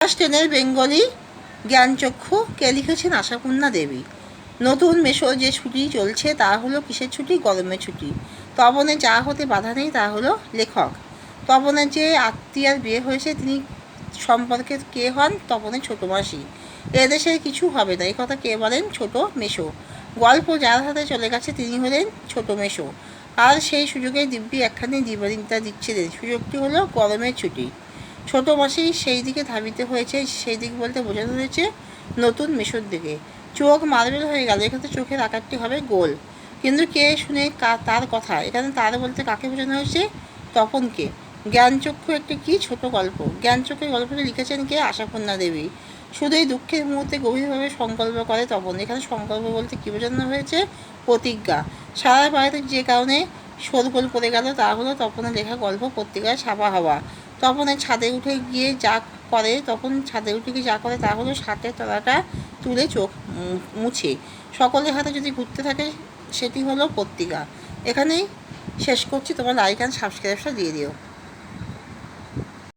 Class 10-এর Bengali জ্ঞানচক্ষু কে লিখেছেন? আশাপূর্ণা দেবী। নতুন মেশো যে ছুটি চলছে তা হলো কিসের ছুটি? গরমের ছুটি। তপনের যা হতে বাধা নেই তা হলো লেখক। তপনের যে আত্মীয়ার বিয়ে হয়েছে তিনি সম্পর্কে কে হন? তপনের ছোটো মাসি। এদেশে কিছু হবে না, এই কথা কে বলেন? ছোট মেশো। গল্প যার হাতে চলে গেছে তিনি হলেন ছোট মেশো। আর সেই সুযোগে দিব্যি একখানি দিবানিতা দিচ্ছিলেন, সুযোগটি হলো গরমের ছুটি। ছোট মাসি সেই দিকে ধাবিত হয়েছে, সেই দিক বলতে বোঝানো হয়েছে নতুন মেশোর দিকে। চোখ মার্বেল হয়ে গেল, এখানে চোখের আকারটি হবে গোল। কিন্তু কে শুনে তার কথা? এখানে তার বলতে কাকে বোঝানো হয়েছে? তপনকে। জ্ঞানচক্ষু একটি কি ছোট গল্প। জ্ঞানচক্ষুর গল্পটি লিখেছেন কে? আশাপূর্ণা দেবী। শুধু এই দুঃখের মুহূর্তে গভীরভাবে সংকল্প করে তপন। এখানে সংকল্প বলতে কী বোঝানো হয়েছে? প্রতিজ্ঞা। সারা বাড়িতে যে কারণে শোরগোল পড়ে গেল তা হলো তপনের লেখা গল্প পত্রিকায় ছাপা হওয়া। তপনের ছাদে উঠে গিয়ে যা করে, তখন ছাদে উঠে গিয়ে যা করে তা হলো শার্টের তলাটা তুলে চোখ মুছে সকলের হাতে যদি ঘুরতে থাকে, সেটি হলো পত্রিকা। এখানেই শেষ করছি। তোমার লাইক অ্যান্ড সাবস্ক্রাইবটা দিয়ে দিও।